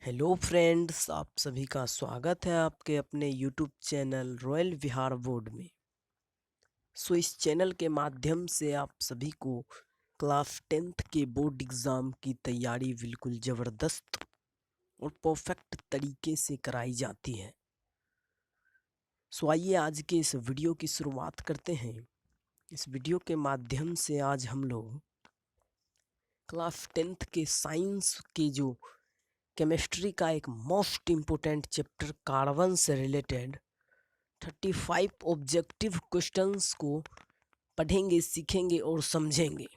Hello friends, आप सभी का स्वागत है आपके अपने यूट्यूब चैनल रॉयल विहार बोर्ड में। इस चैनल के माध्यम से आप सभी को क्लास 10th के बोर्ड एग्ज़ाम की तैयारी बिल्कुल ज़बरदस्त और परफेक्ट तरीके से कराई जाती है। आइए आज के इस वीडियो की शुरुआत करते हैं। इस वीडियो के माध्यम से आज हम लोग क्लास 10th के साइंस के जो केमिस्ट्री का एक मोस्ट इम्पोर्टेंट चैप्टर कार्बन से रिलेटेड 35 ऑब्जेक्टिव क्वेश्चंस को पढ़ेंगे, सीखेंगे और समझेंगे।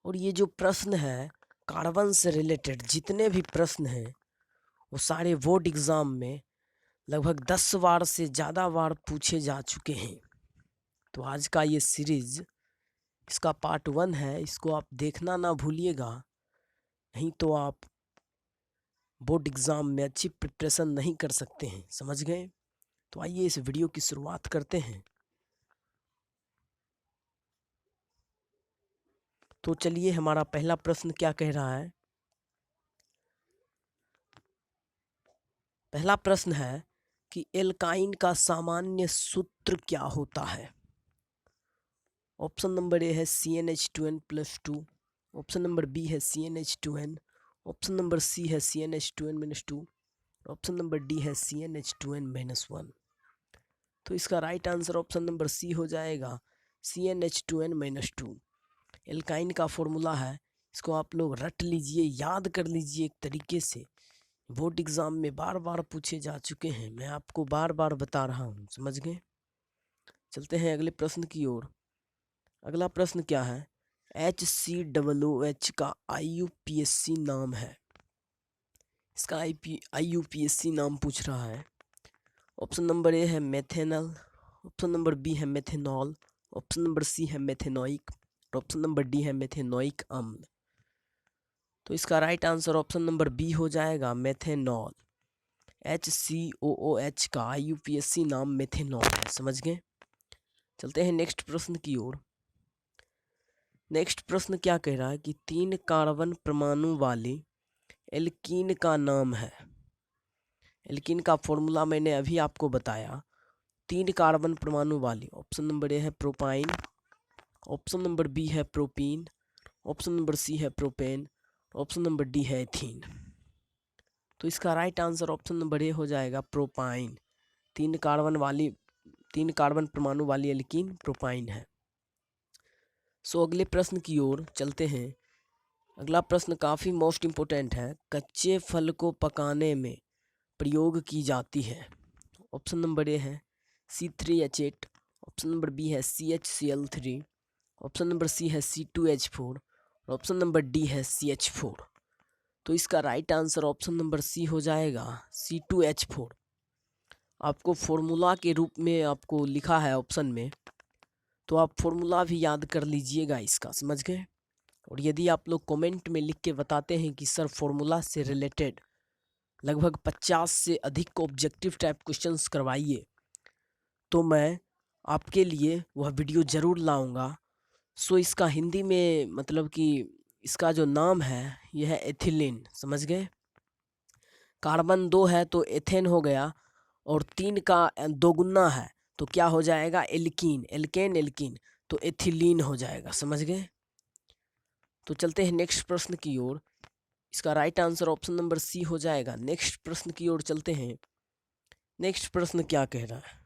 और ये जो प्रश्न है कार्बन से रिलेटेड, जितने भी प्रश्न हैं वो सारे बोर्ड एग्ज़ाम में लगभग 10 बार से ज़्यादा बार पूछे जा चुके हैं। तो आज का ये सीरीज़, इसका पार्ट 1 है, इसको आप देखना ना भूलिएगा, नहीं तो आप बोर्ड एग्ज़ाम में अच्छी प्रिपरेशन नहीं कर सकते हैं। समझ गए? तो आइए इस वीडियो की शुरुआत करते हैं। तो चलिए, हमारा पहला प्रश्न क्या कह रहा है। पहला प्रश्न है कि एल्काइन का सामान्य सूत्र क्या होता है। ऑप्शन नंबर ए है CnH2n+2, ऑप्शन नंबर बी है CnH2n, ऑप्शन नंबर सी है CnH2n-2, ऑप्शन नंबर डी है CnH2n-1। तो इसका right answer option number C हो जाएगा, CnH2n-2। एल्काइन का फॉर्मूला है, इसको आप लोग रट लीजिए, याद कर लीजिए एक तरीके से। बोर्ड एग्ज़ाम में बार बार पूछे जा चुके हैं, मैं आपको बार बार बता रहा हूँ। समझ गए? चलते हैं अगले प्रश्न की ओर। अगला प्रश्न क्या है, HCOOH का IUPAC नाम है। इसका IUPAC नाम पूछ रहा है। ऑप्शन नंबर ए है मेथेनल, ऑप्शन नंबर बी है मेथेनॉल, ऑप्शन नंबर सी है मेथेनोइक और ऑप्शन नंबर डी है मेथेनोइक अम्ल। तो इसका right answer option number B हो जाएगा, मेथेनॉल। HCOOH का IUPAC नाम मेथेनॉल है। समझ गए? चलते हैं नेक्स्ट प्रश्न की ओर। नेक्स्ट प्रश्न क्या कह रहा है कि 3 कार्बन परमाणु वाले एल्कीन का नाम है। एल्कीन का फॉर्मूला मैंने अभी आपको बताया। 3 कार्बन परमाणु वाली, ऑप्शन नंबर ए है प्रोपाइन, ऑप्शन नंबर बी है प्रोपीन, ऑप्शन नंबर सी है प्रोपेन, ऑप्शन नंबर डी है एथीन। तो इसका right answer option number A हो जाएगा, प्रोपाइन। 3 कार्बन परमाणु वाली एल्कीन प्रोपाइन है। अगले प्रश्न की ओर चलते हैं। अगला प्रश्न काफ़ी मोस्ट इम्पोर्टेंट है, कच्चे फल को पकाने में प्रयोग की जाती है। ऑप्शन नंबर ए है C3H8, ऑप्शन नंबर बी है CHCl3, ऑप्शन नंबर सी है C2H4 और ऑप्शन नंबर डी है CH4। तो इसका right answer option number C हो जाएगा, C2H4। आपको फॉर्मूला के रूप में आपको लिखा है ऑप्शन में, तो आप फॉर्मूला भी याद कर लीजिएगा इसका। समझ गए? और यदि आप लोग कमेंट में लिख के बताते हैं कि सर फॉर्मूला से रिलेटेड लगभग 50 से अधिक ऑब्जेक्टिव टाइप क्वेश्चंस करवाइए, तो मैं आपके लिए वह वीडियो ज़रूर लाऊंगा। इसका हिंदी में मतलब कि इसका जो नाम है यह है एथिलीन। समझ गए? कार्बन 2 है तो एथेन हो गया, और 3 का 2 गुना है तो क्या हो जाएगा, एल्कीन। एल्केन एल्कीन तो एथिलीन हो जाएगा। समझ गए? तो चलते हैं नेक्स्ट प्रश्न की ओर। इसका right answer option number C हो जाएगा। नेक्स्ट प्रश्न की ओर चलते हैं। नेक्स्ट प्रश्न क्या कह रहा है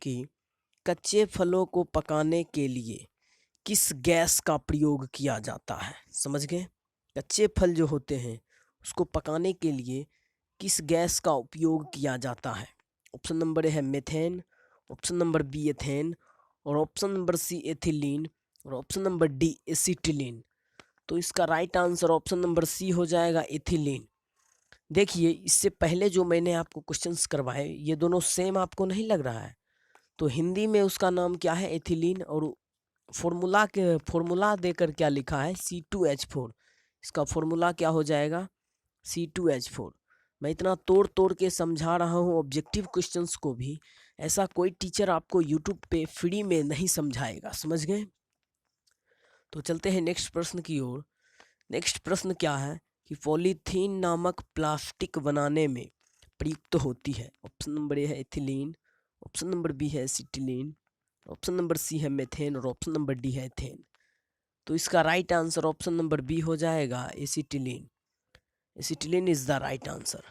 कि कच्चे फलों को पकाने के लिए किस गैस का प्रयोग किया जाता है। समझ गए? कच्चे फल जो होते हैं उसको पकाने के लिए किस गैस का उपयोग किया जाता है। ऑप्शन नंबर ए है methane, option number B ethane और ऑप्शन नंबर सी एथिलीन और ऑप्शन नंबर डी एसिटिलीन। तो इसका right answer option number C हो जाएगा, एथिलीन। देखिए, इससे पहले जो मैंने आपको क्वेश्चंस करवाए ये दोनों सेम आपको नहीं लग रहा है? तो हिंदी में उसका नाम क्या है, एथिलीन, और फॉर्मूला देकर क्या लिखा है, C2H4। इसका फॉर्मूला क्या हो जाएगा, C2H4। मैं इतना तोड़ तोड़ के समझा रहा हूँ ऑब्जेक्टिव क्वेश्चंस को भी, ऐसा कोई टीचर आपको यूट्यूब पे फ्री में नहीं समझाएगा। समझ गए? तो चलते हैं नेक्स्ट प्रश्न की ओर। नेक्स्ट प्रश्न क्या है कि पॉलीथीन नामक प्लास्टिक बनाने में प्रयुक्त होती है? ऑप्शन नंबर ए है एथिलीन, ऑप्शन नंबर बी है एसिटिलीन, ऑप्शन नंबर सी है मेथेन और ऑप्शन नंबर डी है एथेन। तो इसका right answer option number B हो जाएगा acetylene. Acetylene is the right answer.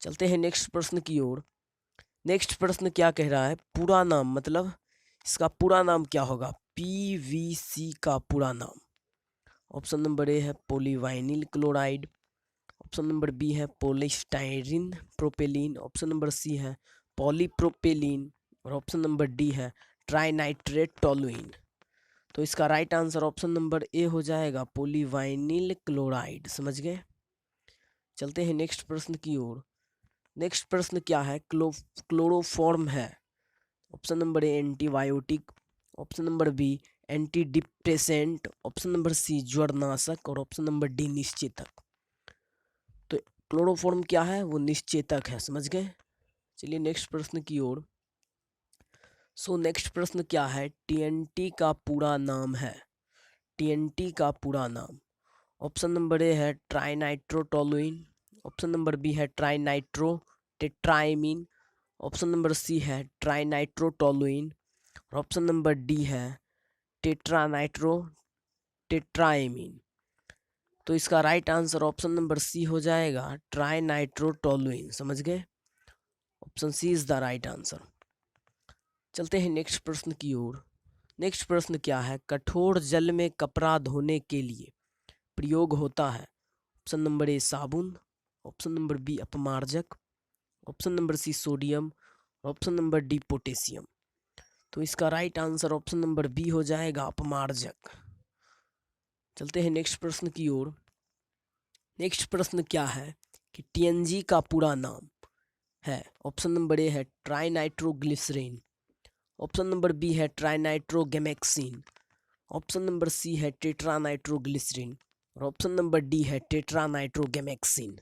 चलते हैं नेक्स्ट प्रश्न की ओर। नेक्स्ट प्रश्न क्या कह रहा है? पूरा नाम, मतलब इसका पूरा नाम क्या होगा? पीवीसी का पूरा नाम। ऑप्शन नंबर ए है पॉलीवाइनिल क्लोराइड, ऑप्शन नंबर बी है पॉलीस्टाइरीन प्रोपेलीन, ऑप्शन नंबर सी है पॉलीप्रोपेलीन और ऑप्शन नंबर डी है ट्राइनाइट्रेट टोलुइन। तो इसका right answer option number A हो जाएगा पॉलीवाइनिल क्लोराइड। समझ गए? चलते हैं नेक्स्ट प्रश्न की ओर। नेक्स्ट प्रश्न क्या है? क्लोरोफॉर्म है। Option number A antibiotic, option number B anti depressant, option number C ज्वरनाशक और ऑप्शन नंबर डी निश्चेतक। तो क्लोरोफॉर्म क्या है? वो निश्चेतक है। समझ गए? चलिए नेक्स्ट प्रश्न की ओर। सो नेक्स्ट प्रश्न क्या है? टीएनटी का पूरा नाम है। टीएनटी का पूरा नाम। ऑप्शन नंबर ए है ट्राइनाइट्रोटोलुइन, ऑप्शन नंबर बी है ट्राइनाइट्रो टेट्राइमीन, ऑप्शन नंबर सी है ट्राइनाइट्रोटोलुइन और ऑप्शन नंबर डी है टेट्रानाइट्रो टेट्राइमीन। तो इसका right answer option number C हो जाएगा ट्राइनाइट्रोटोलुइन। समझ गए? Option C is the right answer. चलते हैं नेक्स्ट प्रश्न की ओर। नेक्स्ट प्रश्न क्या है? कठोर जल में कपड़ा धोने के लिए प्रयोग होता है। ऑप्शन नंबर ए साबुन, ऑप्शन नंबर बी अपमार्जक, option number C sodium, option number D potassium. तो इसका right answer option number B हो जाएगा अपमार्जक। चलते हैं नेक्स्ट प्रश्न की ओर। नेक्स्ट प्रश्न क्या है कि टीएनजी का पूरा नाम है। ऑप्शन नंबर ए है ट्राइनाइट्रोग्लिसरीन, ऑप्शन नंबर बी है ट्राइनाइट्रोगेमेक्सिन, ऑप्शन नंबर सी है टेट्रानाइट्रोग्लिसरीन और ऑप्शन नंबर डी है टेट्रानाइट्रोगेमेक्सिन।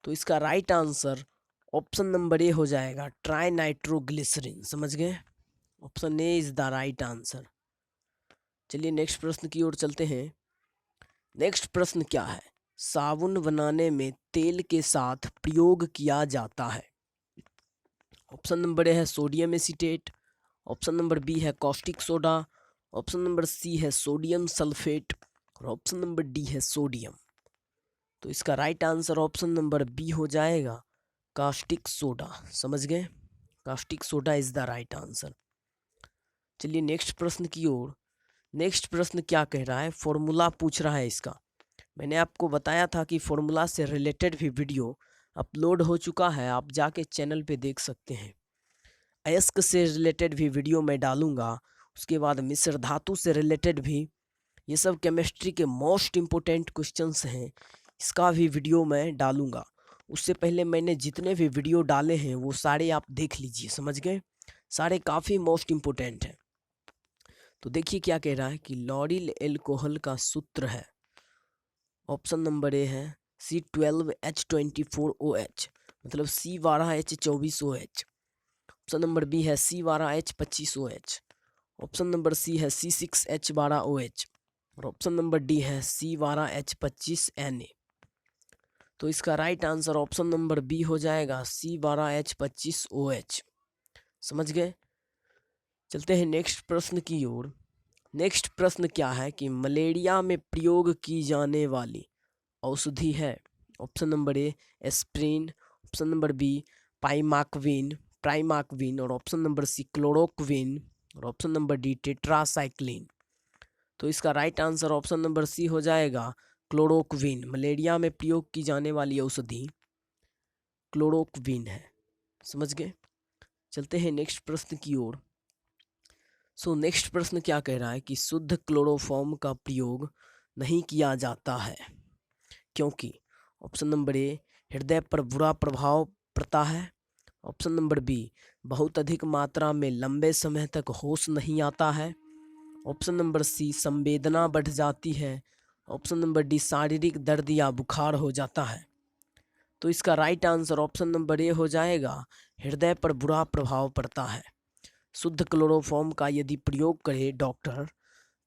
तो इसका right answer option number A हो जाएगा ट्राइनाइट्रोग्लिसरीन। समझ गए? Option A is the right answer. चलिए नेक्स्ट प्रश्न की ओर चलते हैं। नेक्स्ट प्रश्न क्या है? साबुन बनाने में तेल के साथ प्रयोग किया जाता है। ऑप्शन नंबर ए है sodium acetate, option number B है caustic soda, option number C है सोडियम सल्फेट और ऑप्शन नंबर डी है सोडियम। तो इसका right answer option number B हो जाएगा कास्टिक सोडा। समझ गए? Caustic soda is the right answer. चलिए नेक्स्ट प्रश्न की ओर। नेक्स्ट प्रश्न क्या कह रहा है? फॉर्मूला पूछ रहा है इसका। मैंने आपको बताया था कि फॉर्मूला से रिलेटेड भी वीडियो अपलोड हो चुका है, आप जाके चैनल पे देख सकते हैं। अयस्क से रिलेटेड भी वीडियो मैं डालूंगा, उसके बाद मिश्र धातु से रिलेटेड भी। ये सब केमिस्ट्री के मोस्ट इम्पोर्टेंट क्वेश्चंस हैं, इसका भी वीडियो मैं डालूंगा। उससे पहले मैंने जितने भी वीडियो डाले हैं वो सारे आप देख लीजिए। समझ गए? सारे काफ़ी मोस्ट इम्पोर्टेंट हैं। तो देखिए क्या कह रहा है कि लॉरिल एल्कोहल का सूत्र है। ऑप्शन नंबर ए है C12H24OH, मतलब C12H24OH। ऑप्शन नंबर बी है C12H25OH, ऑप्शन नंबर सी है C6H12OH और ऑप्शन नंबर डी है C12H25Na। तो इसका right answer option number B हो जाएगा C12H25OH। समझ गए? चलते हैं नेक्स्ट प्रश्न की ओर। नेक्स्ट प्रश्न क्या है कि मलेरिया में प्रयोग की जाने वाली औषधि है। Option number A aspirin, option number B primaquine और ऑप्शन नंबर सी क्लोरोक्विन और ऑप्शन नंबर डी टेट्रासाइक्लिन। तो इसका right answer option number C हो जाएगा क्लोरोक्विन। मलेरिया में प्रयोग की जाने वाली औषधि क्लोरोक्विन है। समझ गए? चलते हैं नेक्स्ट प्रश्न की ओर। सो नेक्स्ट प्रश्न क्या कह रहा है कि शुद्ध क्लोरोफॉर्म का प्रयोग नहीं किया जाता है क्योंकि ऑप्शन नंबर ए हृदय पर बुरा प्रभाव पड़ता है, ऑप्शन नंबर बी बहुत अधिक मात्रा में लंबे समय तक होश नहीं आता है, ऑप्शन नंबर सी संवेदना बढ़ जाती है, ऑप्शन नंबर डी शारीरिक दर्द या बुखार हो जाता है। तो इसका right answer option number A हो जाएगा हृदय पर बुरा प्रभाव पड़ता है। शुद्ध क्लोरोफॉर्म का यदि प्रयोग करे डॉक्टर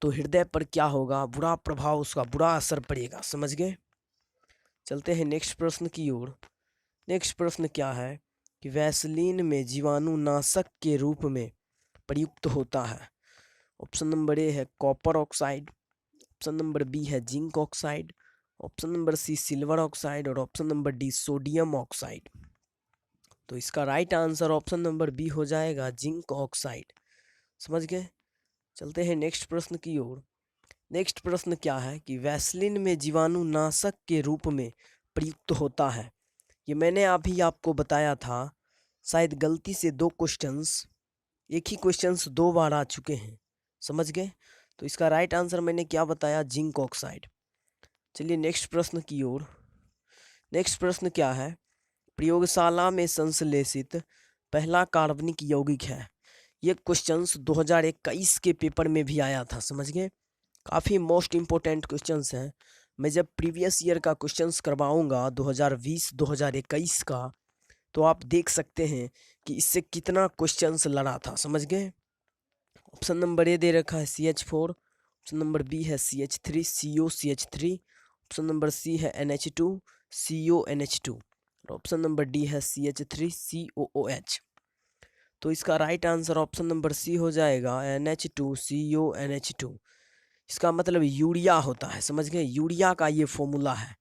तो हृदय पर क्या होगा? बुरा प्रभाव, उसका बुरा असर पड़ेगा। समझ गए? चलते हैं नेक्स्ट प्रश्न की ओर। नेक्स्ट प्रश्न क्या है कि वैसलीन में जीवाणुनाशक के रूप में प्रयुक्त होता है। ऑप्शन नंबर ए है copper oxide, option number B है zinc oxide, option number C silver oxide और option number D sodium oxide. तो इसका right answer option number B हो जाएगा जिंक ऑक्साइड। समझ गए। चलते हैं नेक्स्ट प्रश्न की ओर। नेक्स्ट प्रश्न क्या है कि वैसलीन में जीवाणुनाशक के रूप में प्रयुक्त होता है। ये मैंने अभी आपको बताया था, शायद गलती से दो क्वेश्चंस, एक ही क्वेश्चंस दो बार आ चुके हैं। समझ गए। तो इसका राइट आंसर मैंने क्या बताया, जिंक ऑक्साइड। चलिए नेक्स्ट प्रश्न की ओर। नेक्स्ट प्रश्न क्या है, प्रयोगशाला में संश्लेषित पहला कार्बनिक यौगिक है। ये क्वेश्चंस 2021 के पेपर में भी आया था। समझ गए। काफ़ी मोस्ट इम्पोर्टेंट क्वेश्चंस हैं। मैं जब प्रीवियस ईयर का क्वेश्चंस करवाऊंगा 2020-2021 का, तो आप देख सकते हैं कि इससे कितना क्वेश्चंस लड़ा था। समझ गए। ऑप्शन नंबर ए दे रखा है CH4, ऑप्शन नंबर बी है CH3 COCH3, option number C है NH2 CONH2 और ऑप्शन नंबर डी है CH3 COOH। तो इसका right answer option number C हो जाएगा NH2 CONH2। इसका मतलब यूरिया होता है। समझ गए। यूरिया का ये फॉर्मूला है।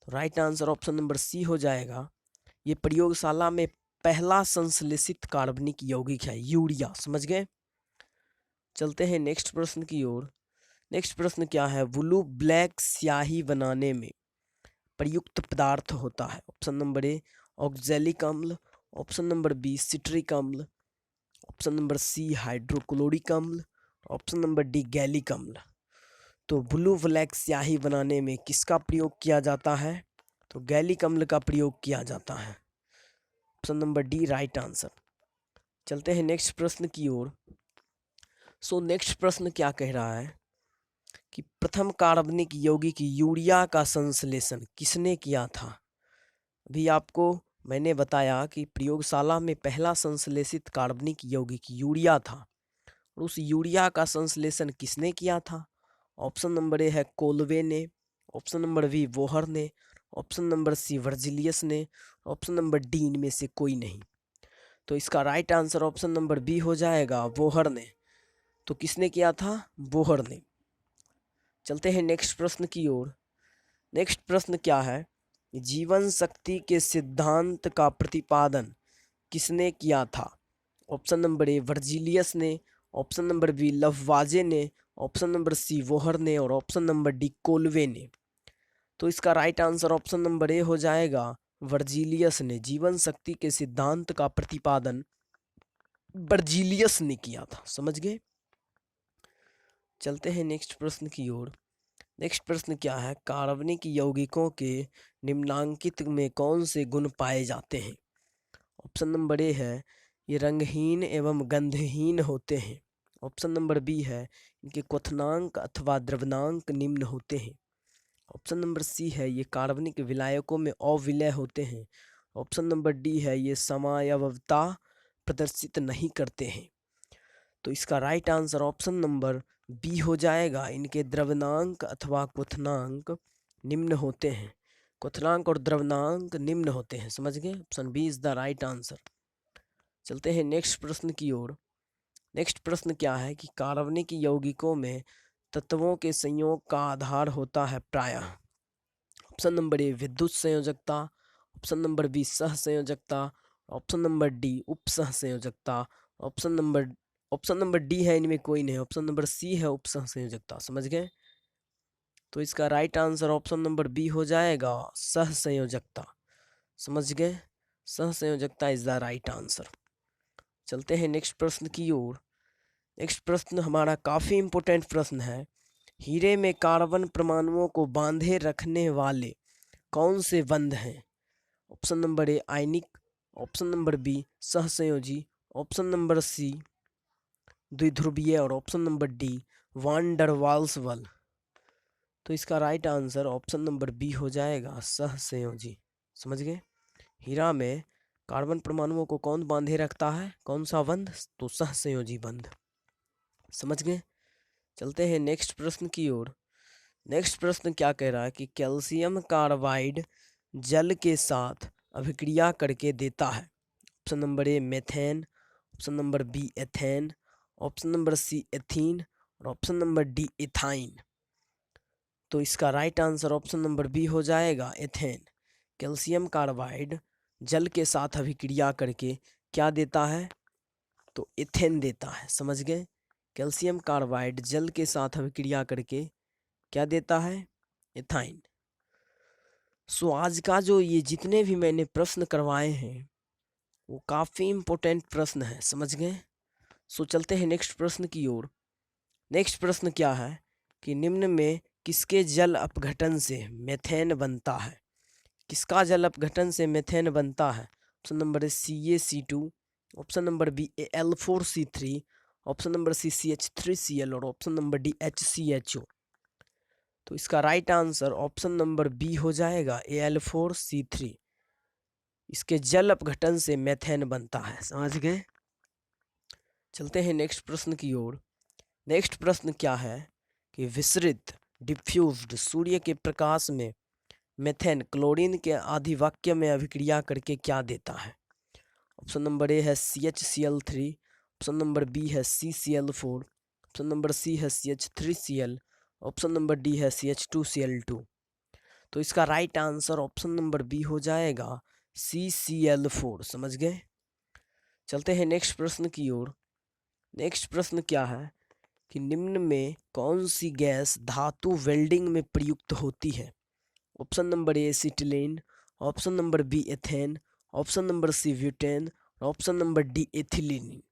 तो right answer option number C हो जाएगा। ये प्रयोगशाला में पहला संश्लेषित कार्बनिक यौगिक है, यूरिया। समझ गए। चलते हैं नेक्स्ट प्रश्न की ओर। नेक्स्ट प्रश्न क्या है, ब्लू ब्लैक स्याही बनाने में प्रयुक्त पदार्थ होता है। ऑप्शन नंबर ए ऑक्जेलिक अम्ल, ऑप्शन नंबर बी सिट्रिक अम्ल, ऑप्शन नंबर सी हाइड्रोक्लोरिक अम्ल, ऑप्शन नंबर डी गैलिक अम्ल। तो ब्लू ब्लैक स्याही बनाने में किसका प्रयोग किया जाता है, तो गैलिक अम्ल का प्रयोग किया जाता है। Option number D right answer. चलते हैं नेक्स्ट प्रश्न की ओर। सो नेक्स्ट प्रश्न क्या कह रहा है कि प्रथम कार्बनिक यौगिक यूरिया का संश्लेषण किसने किया था। अभी आपको मैंने बताया कि प्रयोगशाला में पहला संश्लेषित कार्बनिक यौगिक यूरिया था, और उस यूरिया का संश्लेषण किसने किया था। ऑप्शन नंबर ए है कोलवे ने, ऑप्शन नंबर बी वोहर ने, ऑप्शन नंबर सी वर्जिलियस ने, ऑप्शन नंबर डी इनमें से कोई नहीं। तो इसका right answer option number B हो जाएगा, वोहर ने। तो किसने किया था, वोहर ने। चलते हैं नेक्स्ट प्रश्न की ओर। नेक्स्ट प्रश्न क्या है, जीवन शक्ति के सिद्धांत का प्रतिपादन किसने किया था। ऑप्शन नंबर ए वर्जिलियस ने, ऑप्शन नंबर बी लववाजे ने, ऑप्शन नंबर सी वोहर ने और ऑप्शन नंबर डी कोलवे ने। तो इसका right answer option number A हो जाएगा, वर्जिलियस ने। जीवन शक्ति के सिद्धांत का प्रतिपादन वर्जिलियस ने किया था। समझ गए। चलते हैं नेक्स्ट प्रश्न की ओर। नेक्स्ट प्रश्न क्या है, कार्बनिक यौगिकों के निम्नांकित में कौन से गुण पाए जाते हैं। ऑप्शन नंबर ए है ये रंगहीन एवं गंधहीन होते हैं, ऑप्शन नंबर बी है इनके क्वथनांक अथवा द्रवनांक निम्न होते हैं, ऑप्शन नंबर सी है ये कार्बनिक विलायकों में अविलय होते हैं, ऑप्शन नंबर डी है ये समायवता प्रदर्शित नहीं करते हैं। तो इसका right answer option number B हो जाएगा, इनके द्रवनांक अथवा क्वथनांक निम्न होते हैं। क्वथनांक और द्रवनांक निम्न होते हैं। समझ गए। Option B is the right answer. चलते हैं नेक्स्ट प्रश्न की ओर। नेक्स्ट प्रश्न क्या है कि कार्बनिक यौगिकों में तत्वों के संयोग का आधार होता है प्रायः। ऑप्शन नंबर ए विद्युत संयोजकता, ऑप्शन नंबर बी सह संयोजकता, ऑप्शन नंबर डी उपसह संयोजकता, ऑप्शन नंबर डी है इनमें कोई नहीं, ऑप्शन नंबर सी है उपसह संयोजकता। समझ गए। तो इसका right answer option number B हो जाएगा, सह संयोजकता। समझ गए। सह संयोजकता इज द राइट आंसर। चलते हैं नेक्स्ट प्रश्न की ओर। नेक्स्ट प्रश्न हमारा काफ़ी इंपॉर्टेंट प्रश्न है, हीरे में कार्बन परमाणुओं को बांधे रखने वाले कौन से बंध हैं। Option number A ionic, option number B सहसंयोजी, ऑप्शन नंबर सी द्विध्रुवीय और ऑप्शन नंबर डी वान डर वाल्स बल। तो इसका right answer option number B हो जाएगा, सहसंयोजी। समझ गए। हीरा में कार्बन परमाणुओं को कौन बांधे रखता है, कौन सा बंध, तो सहसंयोजी बंध। समझ गए। चलते हैं नेक्स्ट प्रश्न की ओर। नेक्स्ट प्रश्न क्या कह रहा है कि कैल्शियम कार्बाइड जल के साथ अभिक्रिया करके देता है? Option number A methane, option number B ethane, option number C ethene और ऑप्शन नंबर डी इथाइन। तो इसका right answer option number B हो जाएगा एथेन। कैल्शियम कार्बाइड जल के साथ अभिक्रिया करके क्या देता है? तो इथेन देता है। समझ गए? कैल्शियम कार्बाइड जल के साथ अभिक्रिया करके क्या देता है? इथाइन। सो आज का जो ये जितने भी मैंने प्रश्न करवाए हैं वो काफ़ी इम्पोर्टेंट प्रश्न है। समझ गए? सो चलते हैं नेक्स्ट प्रश्न की ओर। नेक्स्ट प्रश्न क्या है कि निम्न में किसके जल अपघटन से मेथेन बनता है? किसका जल अपघटन से मेथेन बनता है? Option number A CaC2, option number B Al4C3, option number C CH3Cl और ऑप्शन नंबर डी HCHO। तो इसका right answer option number B हो जाएगा Al4C3। इसके जल अपघटन से मेथेन बनता है। समझ गए? चलते हैं नेक्स्ट प्रश्न की ओर। नेक्स्ट प्रश्न क्या है कि विसरित डिफ्यूज्ड सूर्य के प्रकाश में मेथेन क्लोरीन के आधिवाक्य में अभिक्रिया करके क्या देता है? ऑप्शन नंबर ए है CHCl3, ऑप्शन नंबर बी है CCl4, ऑप्शन नंबर सी है CH3Cl, ऑप्शन नंबर डी है CH2Cl2। तो इसका right answer option number B हो जाएगा CCl4। समझ गए? चलते हैं नेक्स्ट प्रश्न की ओर। नेक्स्ट प्रश्न क्या है कि निम्न में कौन सी गैस धातु वेल्डिंग में प्रयुक्त होती है? Option number A acetylene, option number B ethane, option number C butane, option number D ethylene.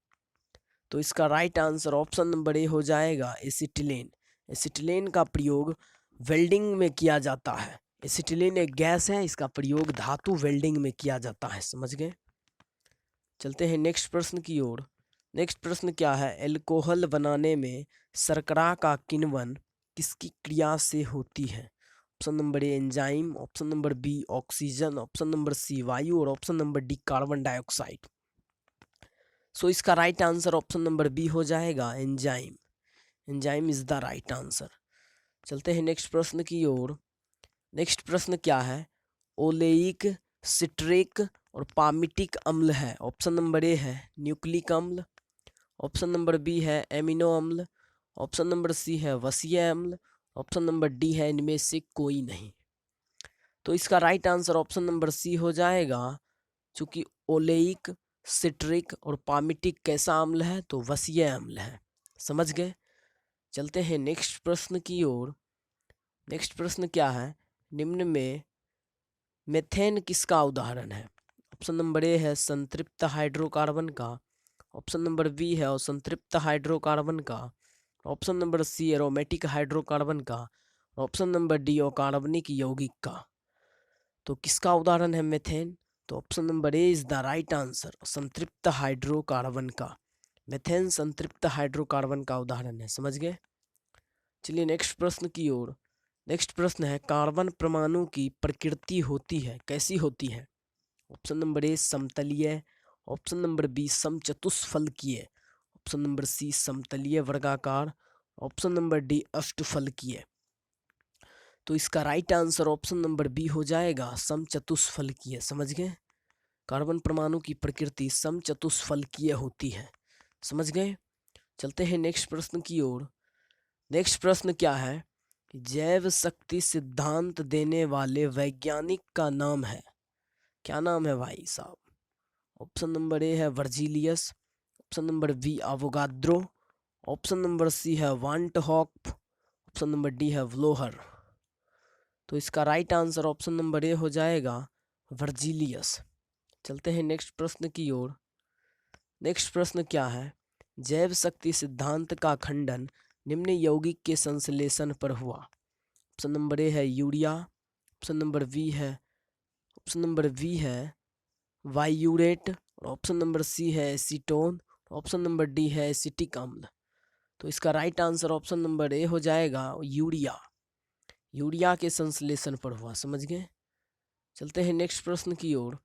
तो इसका right answer option number A हो जाएगा एसिटिलीन। एसिटिलीन का प्रयोग वेल्डिंग में किया जाता है। एसिटिलीन एक गैस है, इसका प्रयोग धातु वेल्डिंग में किया जाता है। समझ गए? चलते हैं नेक्स्ट प्रश्न की ओर। नेक्स्ट प्रश्न क्या है? एल्कोहल बनाने में शर्करा का किण्वन किसकी क्रिया से होती है? Option number A enzyme, option number B oxygen, option number C वायु और option number D carbon dioxide. So इसका right answer option number B हो जाएगा enzyme. Enzyme is the right answer. चलते हैं नेक्स्ट प्रश्न की ओर। नेक्स्ट प्रश्न क्या है? ओलेइक, सिट्रिक और पामिटिक अम्ल है। ऑप्शन नंबर ए है न्यूक्लिक अम्ल, ऑप्शन नंबर बी है एमिनो अम्ल, ऑप्शन नंबर सी है वसीय अम्ल, ऑप्शन नंबर डी है इनमें से कोई नहीं। तो इसका right answer option number C हो जाएगा। चूंकि ओलेइक, सिट्रिक और पामिटिक कैसा अम्ल है? तो वसीय अम्ल है। समझ गए? चलते हैं नेक्स्ट प्रश्न की ओर। नेक्स्ट प्रश्न क्या है? निम्न में मेथेन किसका उदाहरण है? ऑप्शन नंबर ए है संतृप्त हाइड्रोकार्बन का, ऑप्शन नंबर बी है असंतृप्त हाइड्रोकार्बन का, option number C aromatic hydrocarbon का, ऑप्शन नंबर डी अकार्बनिक यौगिक का। तो किसका उदाहरण है मेथेन? तो option number A is the right answer, संतृप्त हाइड्रोकार्बन का। मेथेन संतृप्त हाइड्रोकार्बन का उदाहरण है। समझ गए? चलिए नेक्स्ट प्रश्न की ओर। नेक्स्ट प्रश्न है कार्बन परमाणु की प्रकृति होती है, कैसी होती है? ऑप्शन नंबर ए समतलीय, ऑप्शन नंबर बी समचतुष्फलकीय, ऑप्शन नंबर सी समतलीय वर्गाकार, ऑप्शन नंबर डी अष्टफलकीय। तो इसका right answer option number B हो जाएगा समचतुष्फलकीय। समझ गए? कार्बन परमाणु की प्रकृति समचतुष्फलकीय होती है। समझ गए? चलते हैं नेक्स्ट प्रश्न की ओर। नेक्स्ट प्रश्न क्या है? जैव शक्ति सिद्धांत देने वाले वैज्ञानिक का नाम है, क्या नाम है भाई साहब? ऑप्शन नंबर ए है Virgilius, option number B Avogadro, option number C है van't Hoff, option number D है व्लोहर। तो इसका right answer option number A हो जाएगा वर्जीलियस। चलते हैं नेक्स्ट प्रश्न की ओर। नेक्स्ट प्रश्न क्या है? जैव शक्ति सिद्धांत का खंडन निम्न यौगिक के संश्लेषण पर हुआ। ऑप्शन नंबर ए है यूरिया, ऑप्शन नंबर बी है वायूरेट और ऑप्शन नंबर सी है एसीटोन, ऑप्शन नंबर डी है एसिटिक अम्ल। तो इसका right answer option number A हो जाएगा यूरिया। यूरिया के संश्लेषण पर हुआ। समझ गए? चलते हैं नेक्स्ट प्रश्न की ओर।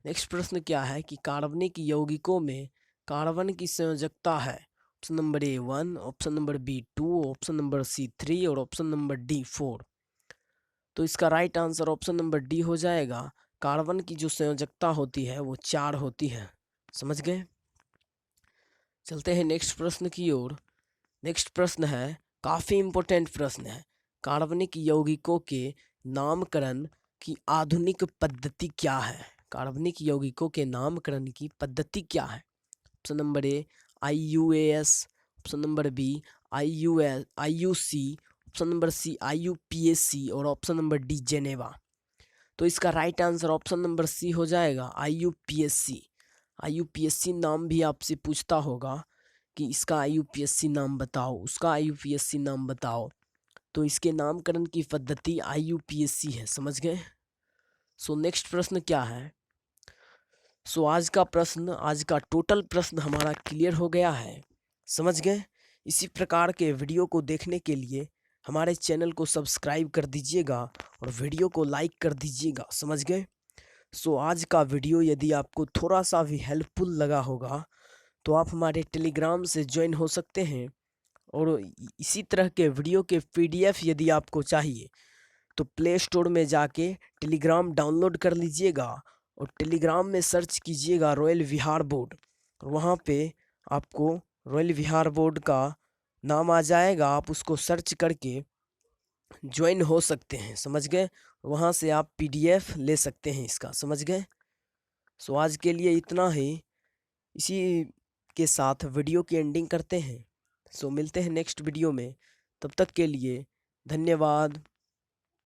नेक्स्ट प्रश्न क्या है कि कार्बनिक यौगिकों में कार्बन की संयोजकता है। Option number A 1, option number B 2, option number C 3 और ऑप्शन नंबर डी 4। तो इसका right answer option number D हो जाएगा। कार्बन की जो संयोजकता होती है वो 4 होती है। समझ गए। चलते हैं नेक्स्ट प्रश्न की ओर। नेक्स्ट प्रश्न है, काफी इंपॉर्टेंट प्रश्न है। कार्बनिक यौगिकों के नामकरण की आधुनिक पद्धति क्या है? कार्बनिक यौगिकों के नामकरण की पद्धति क्या है? Option number A IUAS, option number B IUC, option number C IUPAC और ऑप्शन नंबर डी जेनेवा। तो इसका right answer option number C हो जाएगा IUPAC। IUPAC नाम भी आपसे पूछता होगा कि इसका IUPAC नाम बताओ, उसका IUPAC नाम बताओ, तो इसके नामकरण की पद्धति IUPAC है। समझ गए। सो नेक्स्ट प्रश्न क्या है? सो आज का टोटल प्रश्न हमारा क्लियर हो गया है। समझ गए। इसी प्रकार के वीडियो को देखने के लिए हमारे चैनल को सब्सक्राइब कर दीजिएगा और वीडियो को लाइक कर दीजिएगा। समझ गए। सो आज का वीडियो यदि आपको थोड़ा सा भी हेल्पफुल लगा होगा तो आप हमारे टेलीग्राम से ज्वाइन हो सकते हैं, और इसी तरह के वीडियो के PDF यदि आपको चाहिए तो प्ले स्टोर में जाके टेलीग्राम डाउनलोड कर लीजिएगा और टेलीग्राम में सर्च कीजिएगा रॉयल विहार बोर्ड। वहाँ पे आपको रॉयल विहार बोर्ड का नाम आ जाएगा, आप उसको सर्च करके ज्वाइन हो सकते हैं। समझ गए। वहाँ से आप PDF ले सकते हैं इसका। समझ गए। सो आज के लिए इतना ही। इसी के साथ वीडियो की एंडिंग करते हैं। सो मिलते हैं नेक्स्ट वीडियो में। तब तक के लिए धन्यवाद।